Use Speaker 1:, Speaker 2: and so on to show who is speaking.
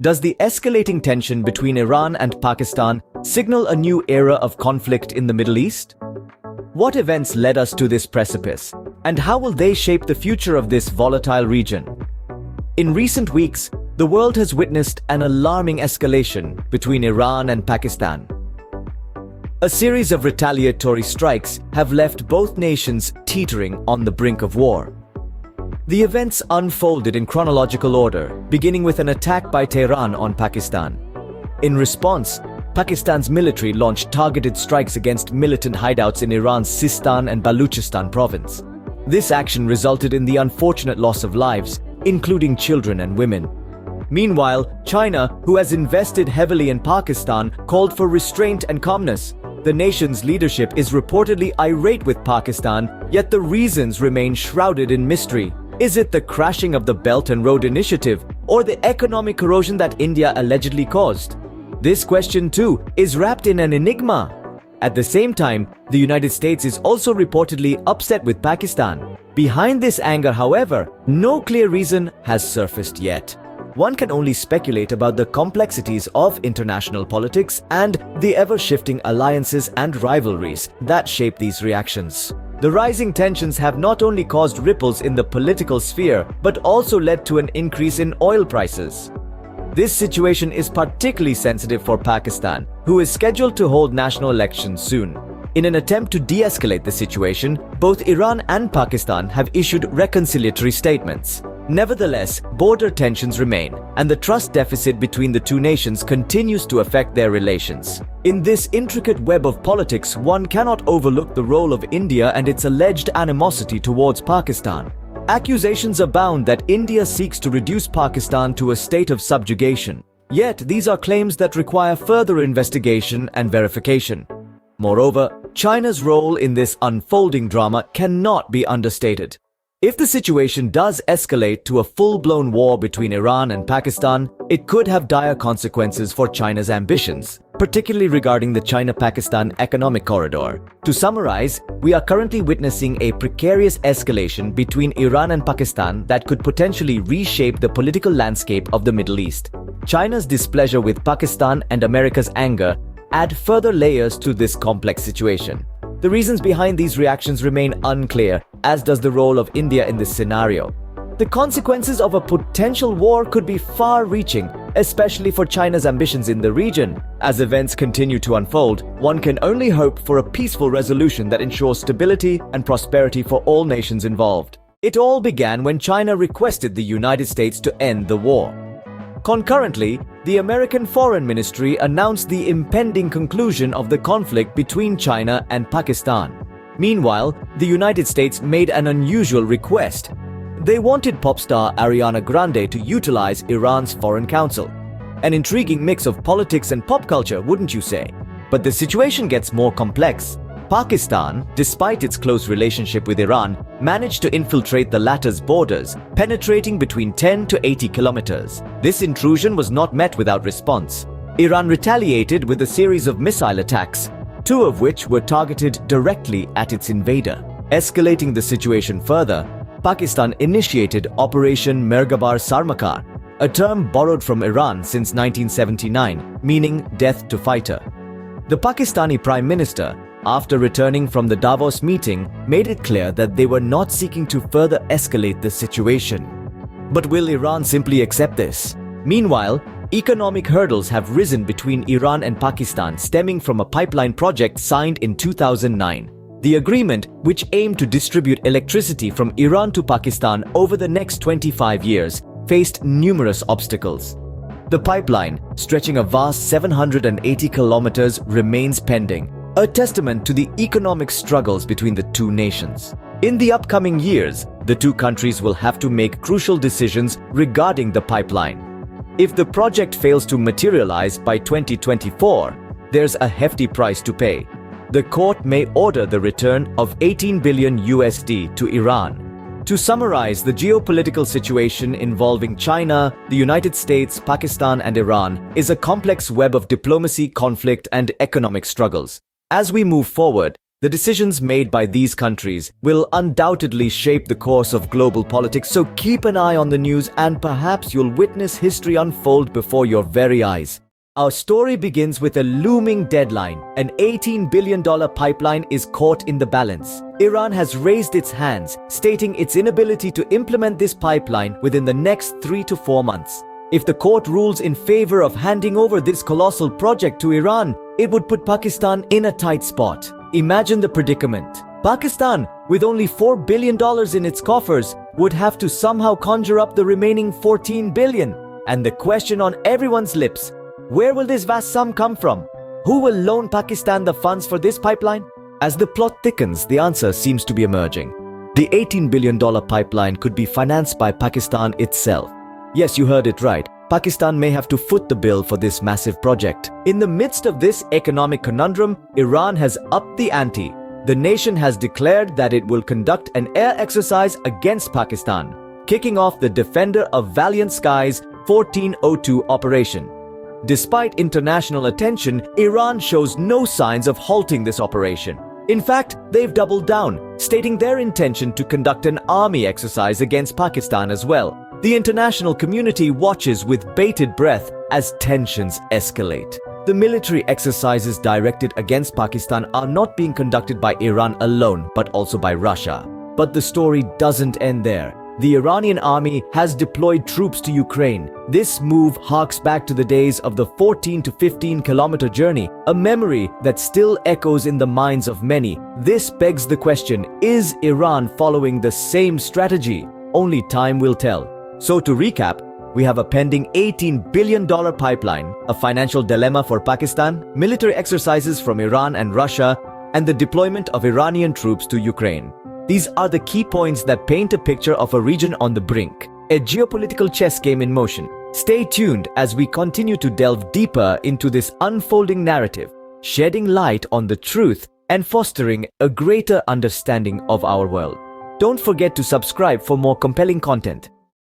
Speaker 1: Does the escalating tension between Iran and Pakistan signal a new era of conflict in the Middle East? What events led us to this precipice, and how will they shape the future of this volatile region? In recent weeks, the world has witnessed an alarming escalation between Iran and Pakistan. A series of retaliatory strikes have left both nations teetering on the brink of war. The events unfolded in chronological order, beginning with an attack by Tehran on Pakistan. In response, Pakistan's military launched targeted strikes against militant hideouts in Iran's Sistan and Baluchistan province. This action resulted in the unfortunate loss of lives, including children and women. Meanwhile, China, who has invested heavily in Pakistan, called for restraint and calmness. The nation's leadership is reportedly irate with Pakistan, yet the reasons remain shrouded in mystery. Is it the crashing of the Belt and Road Initiative, or the economic erosion that India allegedly caused? This question, too, is wrapped in an enigma. At the same time, the United States is also reportedly upset with Pakistan. Behind this anger, however, no clear reason has surfaced yet. One can only speculate about the complexities of international politics and the ever-shifting alliances and rivalries that shape these reactions. The rising tensions have not only caused ripples in the political sphere, but also led to an increase in oil prices. This situation is particularly sensitive for Pakistan, who is scheduled to hold national elections soon. In an attempt to de-escalate the situation, both Iran and Pakistan have issued reconciliatory statements. Nevertheless, border tensions remain, and the trust deficit between the two nations continues to affect their relations. In this intricate web of politics, one cannot overlook the role of India and its alleged animosity towards Pakistan. Accusations abound that India seeks to reduce Pakistan to a state of subjugation. Yet, these are claims that require further investigation and verification. Moreover, China's role in this unfolding drama cannot be understated. If the situation does escalate to a full-blown war between Iran and Pakistan, it could have dire consequences for China's ambitions, particularly regarding the China-Pakistan economic corridor. To summarize, we are currently witnessing a precarious escalation between Iran and Pakistan that could potentially reshape the political landscape of the Middle East. China's displeasure with Pakistan and America's anger add further layers to this complex situation. The reasons behind these reactions remain unclear, as does the role of India in this scenario. The consequences of a potential war could be far-reaching, especially for China's ambitions in the region. As events continue to unfold, one can only hope for a peaceful resolution that ensures stability and prosperity for all nations involved. It all began when China requested the United States to end the war. Concurrently, the American Foreign Ministry announced the impending conclusion of the conflict between China and Pakistan. Meanwhile, the United States made an unusual request. They wanted pop star Ariana Grande to utilize Iran's foreign council. An intriguing mix of politics and pop culture, wouldn't you say? But the situation gets more complex. Pakistan, despite its close relationship with Iran, managed to infiltrate the latter's borders, penetrating between 10 to 80 kilometers. This intrusion was not met without response. Iran retaliated with a series of missile attacks, two of which were targeted directly at its invader. Escalating the situation further, Pakistan initiated Operation Mirgabar Sarmakar, a term borrowed from Iran since 1979, meaning death to fighter. The Pakistani Prime Minister, after returning from the Davos meeting, made it clear that they were not seeking to further escalate the situation. But will Iran simply accept this? Meanwhile, economic hurdles have risen between Iran and Pakistan, stemming from a pipeline project signed in 2009. The agreement, which aimed to distribute electricity from Iran to Pakistan over the next 25 years, faced numerous obstacles. The pipeline, stretching a vast 780 kilometers, remains pending, a testament to the economic struggles between the two nations. In the upcoming years, the two countries will have to make crucial decisions regarding the pipeline. If the project fails to materialize by 2024, there's a hefty price to pay. The court may order the return of $18 billion to Iran. To summarize, the geopolitical situation involving China, the United States, Pakistan, and Iran is a complex web of diplomacy, conflict, and economic struggles. As we move forward, The decisions made by these countries will undoubtedly shape the course of global politics, so keep an eye on the news and perhaps you'll witness history unfold before your very eyes. Our story begins with a looming deadline. An $18 billion pipeline is caught in the balance. Iran has raised its hands, stating its inability to implement this pipeline within the next 3 to 4 months. If the court rules in favor of handing over this colossal project to Iran, it would put Pakistan in a tight spot. Imagine the predicament. Pakistan, with only $4 billion in its coffers, would have to somehow conjure up the remaining $14 billion. And the question on everyone's lips, where will this vast sum come from? Who will loan Pakistan the funds for this pipeline? As the plot thickens, the answer seems to be emerging. The $18 billion pipeline could be financed by Pakistan itself. Yes, you heard it right. Pakistan may have to foot the bill for this massive project. In the midst of this economic conundrum, Iran has upped the ante. The nation has declared that it will conduct an air exercise against Pakistan, kicking off the Defender of Valiant Skies 1402 operation. Despite international attention, Iran shows no signs of halting this operation. In fact, they've doubled down, stating their intention to conduct an army exercise against Pakistan as well. The international community watches with bated breath as tensions escalate. The military exercises directed against Pakistan are not being conducted by Iran alone, but also by Russia. But the story doesn't end there. The Iranian army has deployed troops to Ukraine. This move harks back to the days of the 14 to 15 kilometer journey, a memory that still echoes in the minds of many. This begs the question, is Iran following the same strategy? Only time will tell. So to recap, we have a pending $18 billion pipeline, a financial dilemma for Pakistan, military exercises from Iran and Russia, and the deployment of Iranian troops to Ukraine. These are the key points that paint a picture of a region on the brink, a geopolitical chess game in motion. Stay tuned as we continue to delve deeper into this unfolding narrative, shedding light on the truth and fostering a greater understanding of our world. Don't forget to subscribe for more compelling content.